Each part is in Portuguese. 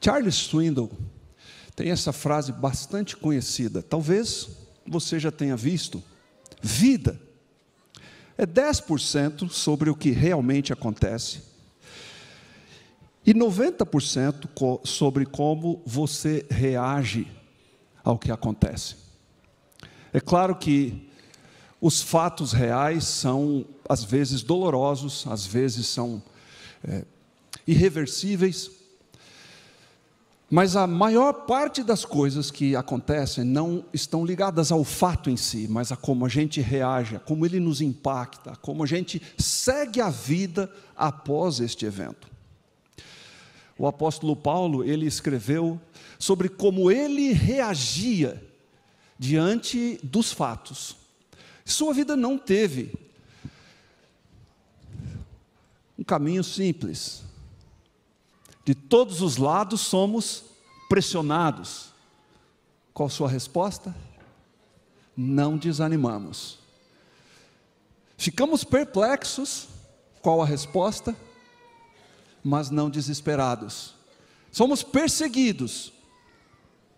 Charles Swindoll tem essa frase bastante conhecida, talvez você já tenha visto: vida é 10% sobre o que realmente acontece e 90% sobre como você reage ao que acontece. É claro que os fatos reais são, às vezes, dolorosos, às vezes são irreversíveis, mas a maior parte das coisas que acontecem não estão ligadas ao fato em si, mas a como a gente reage, a como ele nos impacta, a como a gente segue a vida após este evento. O apóstolo Paulo, ele escreveu sobre como ele reagia diante dos fatos. Sua vida não teve um caminho simples. De todos os lados somos pressionados. Qual a sua resposta? Não desanimamos. Ficamos perplexos. Qual a resposta? Mas não desesperados. Somos perseguidos,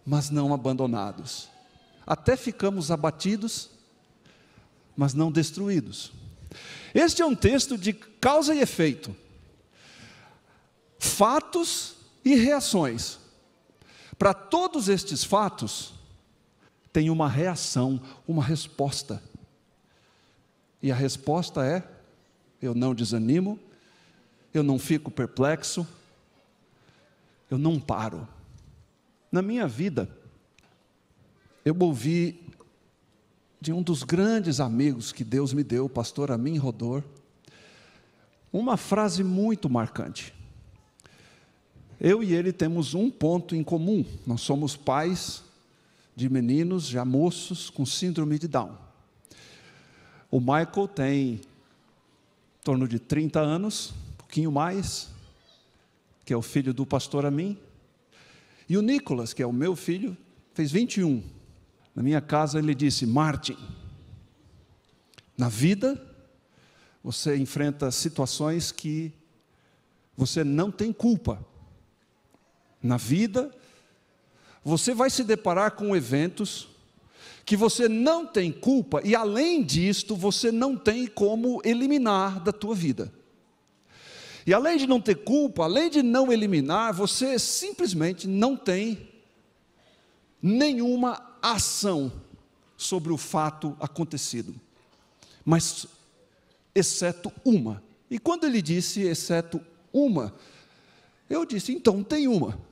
mas não abandonados. Até ficamos abatidos, mas não destruídos. Este é um texto de causa e efeito. Fatos e reações. Para todos estes fatos, tem uma reação, uma resposta. E a resposta é: eu não desanimo, eu não fico perplexo, eu não paro. Na minha vida, eu ouvi de um dos grandes amigos que Deus me deu, o pastor Amin Rodor, uma frase muito marcante. Eu e ele temos um ponto em comum: nós somos pais de meninos já moços com síndrome de Down. O Michael tem em torno de 30 anos, um pouquinho mais, que é o filho do pastor Amin, e o Nicolas, que é o meu filho, fez 21. Na minha casa ele disse: Martin, na vida você enfrenta situações que você não tem culpa. Na vida, você vai se deparar com eventos que você não tem culpa, e além disto, você não tem como eliminar da tua vida. E além de não ter culpa, além de não eliminar, você simplesmente não tem nenhuma ação sobre o fato acontecido. Mas, exceto uma. E quando ele disse, exceto uma, eu disse, então tem uma.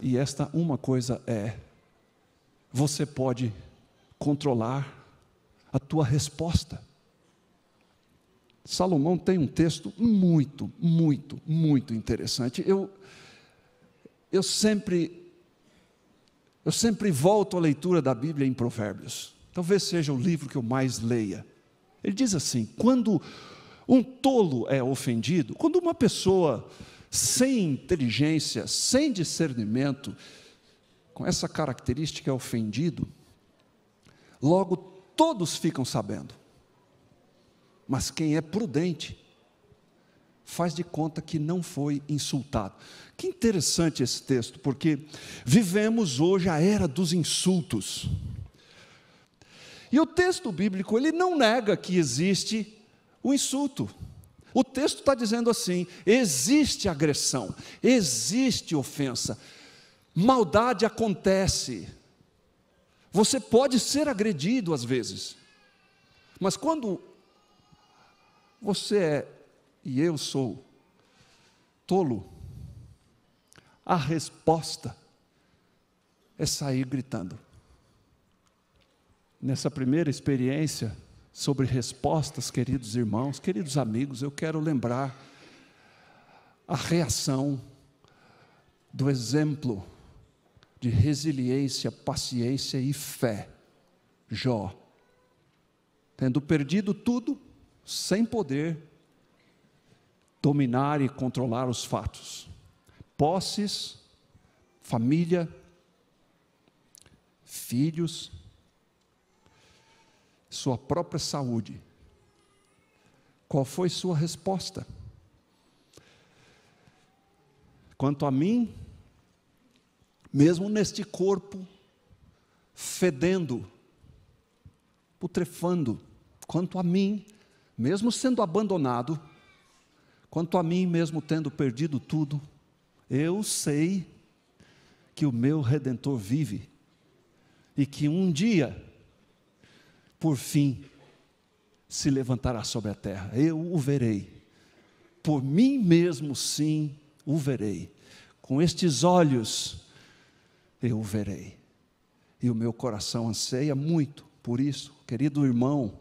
E esta uma coisa é: você pode controlar a tua resposta. Salomão tem um texto muito, muito, muito interessante. Eu sempre volto à leitura da Bíblia em Provérbios. Talvez seja o livro que eu mais leia. Ele diz assim: quando um tolo é ofendido, quando uma pessoa sem inteligência, sem discernimento, com essa característica é ofendido, logo todos ficam sabendo. Mas quem é prudente faz de conta que não foi insultado. Que interessante esse texto, porque vivemos hoje a era dos insultos. E o texto bíblico, ele não nega que existe o insulto. O texto está dizendo assim: existe agressão, existe ofensa, maldade acontece. Você pode ser agredido às vezes, mas quando você é, e eu sou, tolo, a resposta é sair gritando. Nessa primeira experiência sobre respostas, queridos irmãos, queridos amigos, eu quero lembrar a reação do exemplo de resiliência, paciência e fé. Jó, tendo perdido tudo, sem poder dominar e controlar os fatos, posses, família, filhos, sua própria saúde. Qual foi sua resposta? Quanto a mim, mesmo neste corpo fedendo, putrefando, quanto a mim, mesmo sendo abandonado, quanto a mim mesmo tendo perdido tudo, eu sei que o meu Redentor vive, e que um dia, por fim, se levantará sobre a terra. Eu o verei, por mim mesmo sim o verei, com estes olhos eu o verei, e o meu coração anseia muito por isso. Querido irmão,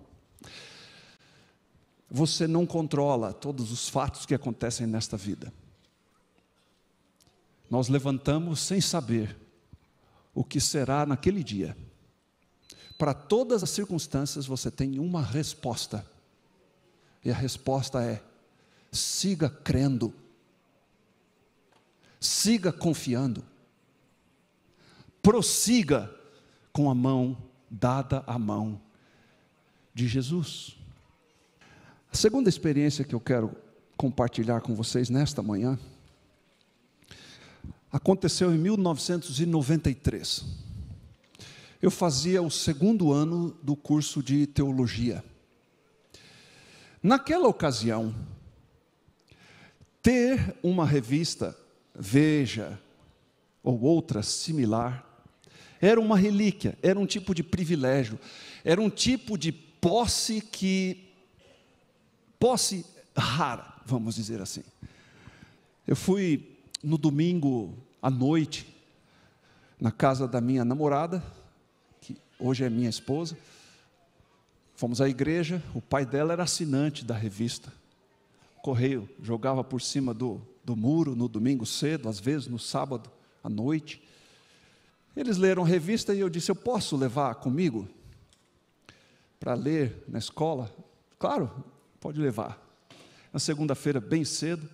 você não controla todos os fatos que acontecem nesta vida. Nós levantamos sem saber o que será naquele dia. Para todas as circunstâncias você tem uma resposta, e a resposta é: siga crendo, siga confiando, prossiga com a mão dada à mão de Jesus. A segunda experiência que eu quero compartilhar com vocês nesta manhã aconteceu em 1993. Eu fazia o 2º ano do curso de teologia. Naquela ocasião, ter uma revista Veja ou outra similar era uma relíquia, era um tipo de privilégio, era um tipo de posse rara, vamos dizer assim. Eu fui no domingo à noite na casa da minha namorada, que hoje é minha esposa. Fomos à igreja, o pai dela era assinante da revista. O correio jogava por cima do muro no domingo cedo, às vezes no sábado à noite. Eles leram a revista e eu disse: eu posso levar comigo para ler na escola? Claro, pode levar. Na segunda-feira, bem cedo,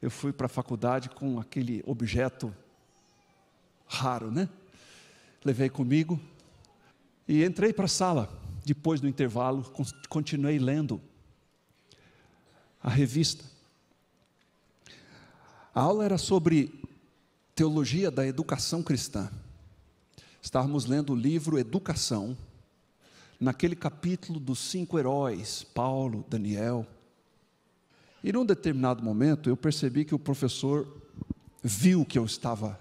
eu fui para a faculdade com aquele objeto raro, né? Levei comigo e entrei para a sala. Depois do intervalo, continuei lendo a revista. A aula era sobre teologia da educação cristã. Estávamos lendo o livro Educação, naquele capítulo dos 5 heróis, Paulo, Daniel. E num determinado momento eu percebi que o professor viu que eu estava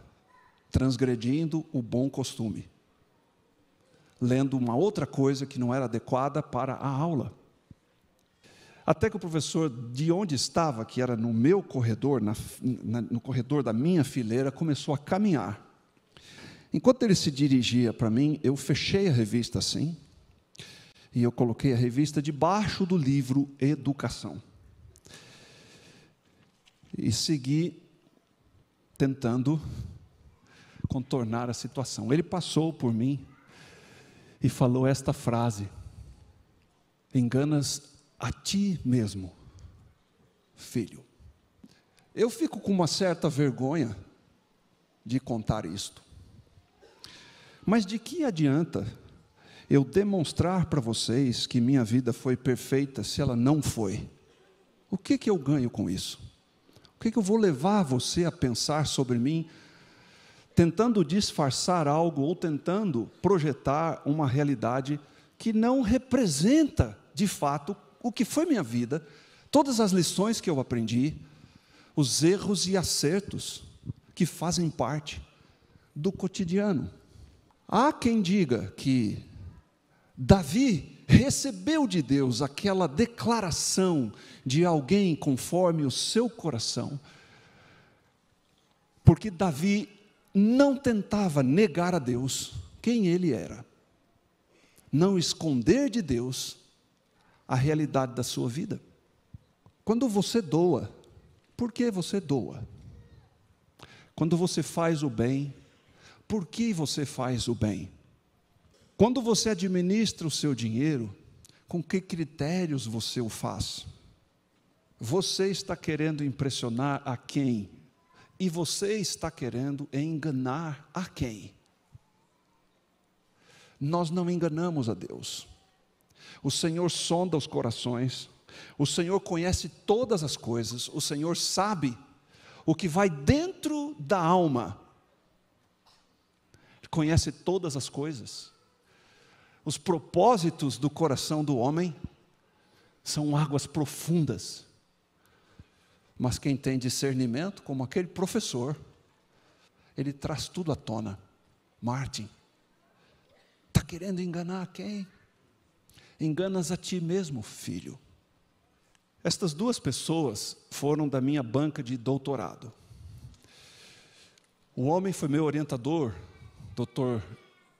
transgredindo o bom costume, lendo uma outra coisa que não era adequada para a aula. Até que o professor, de onde estava, que era no meu corredor, no corredor da minha fileira, começou a caminhar. Enquanto ele se dirigia para mim, eu fechei a revista assim, e eu coloquei a revista debaixo do livro Educação. E segui tentando contornar a situação. Ele passou por mim e falou esta frase: enganas a ti mesmo, filho. Eu fico com uma certa vergonha de contar isto. Mas de que adianta eu demonstrar para vocês que minha vida foi perfeita se ela não foi? O que eu ganho com isso? O que eu vou levar você a pensar sobre mim, tentando disfarçar algo ou tentando projetar uma realidade que não representa, de fato, o que foi minha vida, todas as lições que eu aprendi, os erros e acertos que fazem parte do cotidiano. Há quem diga que Davi recebeu de Deus aquela declaração de alguém conforme o seu coração, porque Davi não tentava negar a Deus quem ele era, não esconder de Deus a realidade da sua vida. Quando você doa, por que você doa? Quando você faz o bem, por que você faz o bem? Quando você administra o seu dinheiro, com que critérios você o faz? Você está querendo impressionar a quem? E você está querendo enganar a quem? Nós não enganamos a Deus. O Senhor sonda os corações, o Senhor conhece todas as coisas, o Senhor sabe o que vai dentro da alma. conhece todas as coisas. Os propósitos do coração do homem são águas profundas. Mas quem tem discernimento, como aquele professor, ele traz tudo à tona. Martin, está querendo enganar quem? Enganas a ti mesmo, filho. Estas duas pessoas foram da minha banca de doutorado. O homem foi meu orientador, Dr.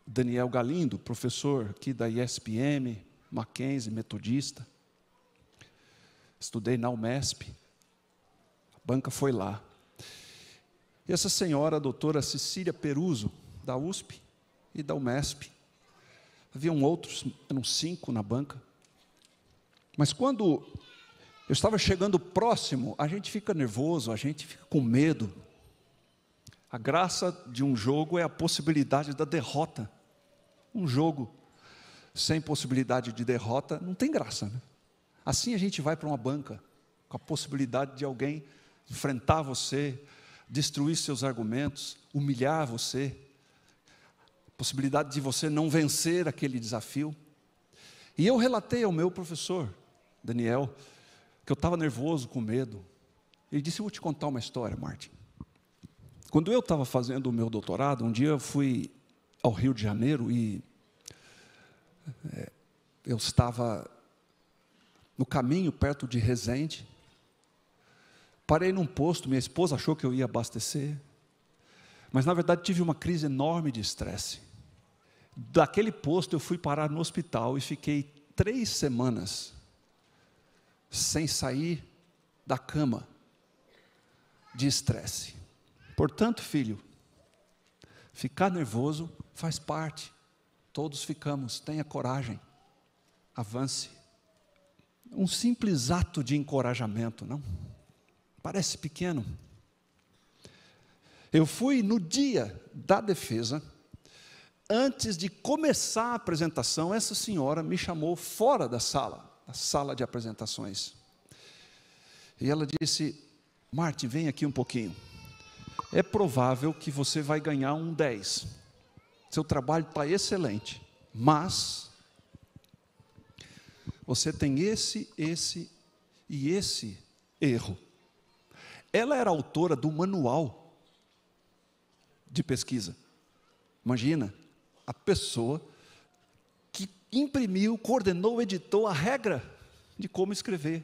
Daniel Galindo, professor aqui da ISPM, Mackenzie, metodista. Estudei na UMESP, a banca foi lá. E essa senhora, a doutora Cecília Peruso, da USP e da UMESP. Haviam outros, eram 5 na banca. Mas quando eu estava chegando próximo, a gente fica nervoso, a gente fica com medo. A graça de um jogo é a possibilidade da derrota. Um jogo sem possibilidade de derrota não tem graça, né? Assim a gente vai para uma banca, com a possibilidade de alguém enfrentar você, destruir seus argumentos, humilhar você, possibilidade de você não vencer aquele desafio. E eu relatei ao meu professor, Daniel, que eu estava nervoso, com medo. Ele disse: eu vou te contar uma história, Martin. Quando eu estava fazendo o meu doutorado, um dia eu fui ao Rio de Janeiro e eu estava no caminho perto de Resende. Parei num posto, minha esposa achou que eu ia abastecer, mas na verdade tive uma crise enorme de estresse. Daquele posto eu fui parar no hospital e fiquei 3 semanas sem sair da cama de estresse. Portanto, filho, ficar nervoso faz parte, todos ficamos, tenha coragem, avance. Um simples ato de encorajamento, não? Parece pequeno. Eu fui no dia da defesa, antes de começar a apresentação, essa senhora me chamou fora da sala, a sala de apresentações. E ela disse: Martin, vem aqui um pouquinho. É provável que você vai ganhar um 10. Seu trabalho está excelente, mas você tem esse e esse erro. Ela era autora do manual de pesquisa. Imagina, a pessoa que imprimiu, coordenou, editou a regra de como escrever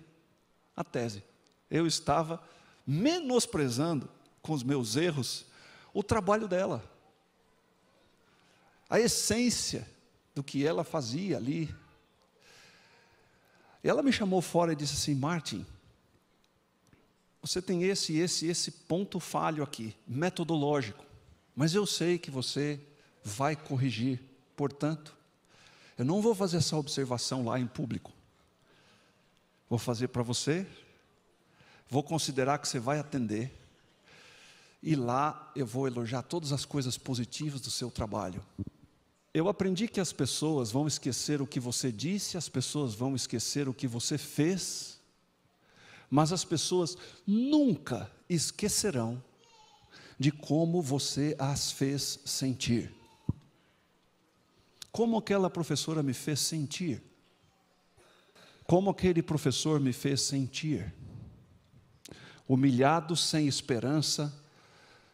a tese. Eu estava menosprezando, com os meus erros, o trabalho dela. A essência do que ela fazia ali. E ela me chamou fora e disse assim: Martin, você tem esse ponto falho aqui, metodológico, mas eu sei que você vai corrigir, portanto, eu não vou fazer essa observação lá em público, vou fazer para você, vou considerar que você vai atender, e lá eu vou elogiar todas as coisas positivas do seu trabalho. Eu aprendi que as pessoas vão esquecer o que você disse, as pessoas vão esquecer o que você fez, mas as pessoas nunca esquecerão de como você as fez sentir. Como aquela professora me fez sentir? Como aquele professor me fez sentir? Humilhado, sem esperança,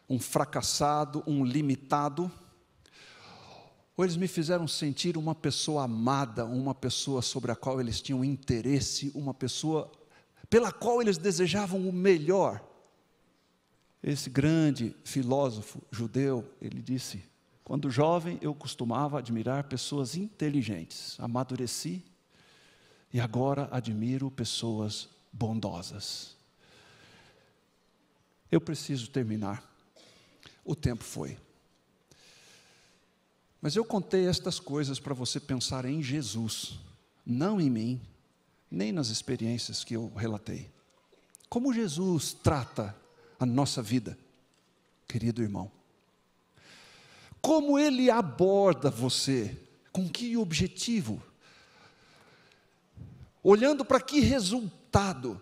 um fracassado, um limitado. Ou eles me fizeram sentir uma pessoa amada, uma pessoa sobre a qual eles tinham interesse, uma pessoa pela qual eles desejavam o melhor. Esse grande filósofo judeu, ele disse: quando jovem eu costumava admirar pessoas inteligentes, amadureci e agora admiro pessoas bondosas. Eu preciso terminar, o tempo foi. Mas eu contei estas coisas para você pensar em Jesus, não em mim, nem nas experiências que eu relatei. Como Jesus trata a nossa vida, querido irmão? Como Ele aborda você? Com que objetivo? Olhando para que resultado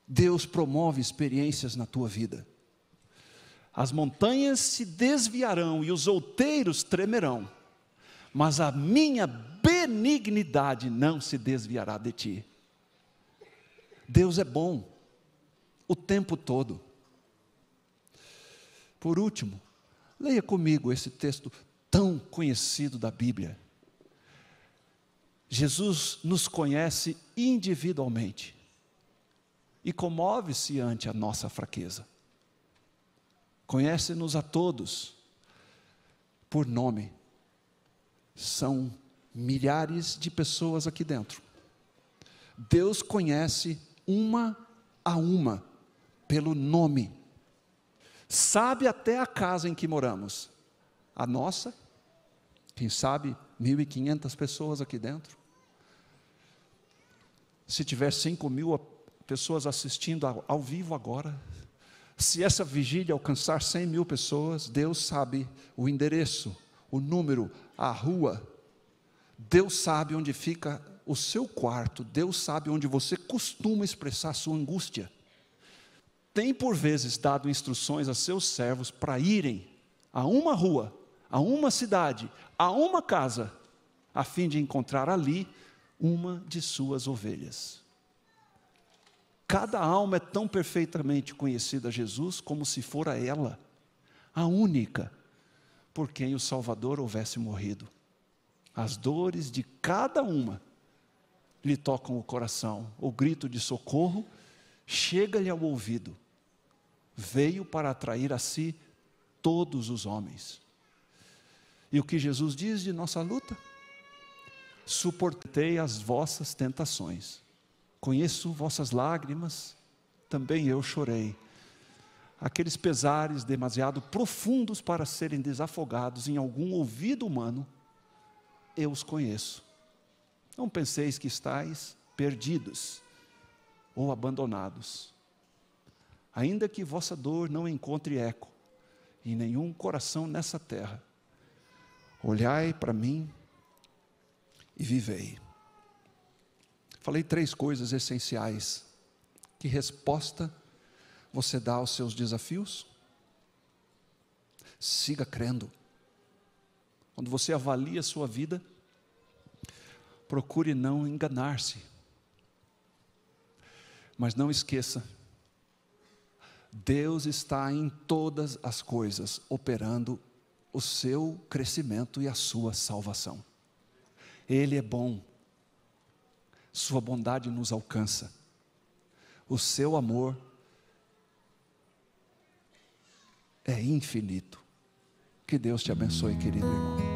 Deus promove experiências na tua vida? as montanhas se desviarão e os outeiros tremerão, mas a minha benignidade não se desviará de ti. Deus é bom o tempo todo. Por último, leia comigo esse texto tão conhecido da Bíblia. Jesus nos conhece individualmente e comove-se ante a nossa fraqueza. Conhece-nos a todos por nome. São milhares de pessoas aqui dentro. Deus conhece uma a uma pelo nome. Sabe até a casa em que moramos. A nossa, quem sabe 1.500 pessoas aqui dentro. Se tiver 5.000 pessoas assistindo ao vivo agora, se essa vigília alcançar 100.000 pessoas, Deus sabe o endereço, o número, a rua. Deus sabe onde fica o seu quarto. Deus sabe onde você costuma expressar sua angústia. Tem por vezes dado instruções a seus servos para irem a uma rua, a uma cidade, a uma casa, a fim de encontrar ali uma de suas ovelhas. Cada alma é tão perfeitamente conhecida a Jesus como se fora ela, a única, por quem o Salvador houvesse morrido. As dores de cada uma lhe tocam o coração. O grito de socorro chega-lhe ao ouvido. Veio para atrair a si todos os homens. E o que Jesus diz de nossa luta? Suportei as vossas tentações. Conheço vossas lágrimas, também eu chorei. Aqueles pesares demasiado profundos para serem desafogados em algum ouvido humano, eu os conheço. Não penseis que estáis perdidos ou abandonados. Ainda que vossa dor não encontre eco em nenhum coração nessa terra, olhai para mim e vivei. Falei 3 coisas essenciais. Que resposta você dá aos seus desafios? Siga crendo. Quando você avalia a sua vida, procure não enganar-se. Mas não esqueça, Deus está em todas as coisas, operando o seu crescimento e a sua salvação. Ele é bom. Sua bondade nos alcança. O seu amor é infinito. Que Deus te abençoe, querido irmão.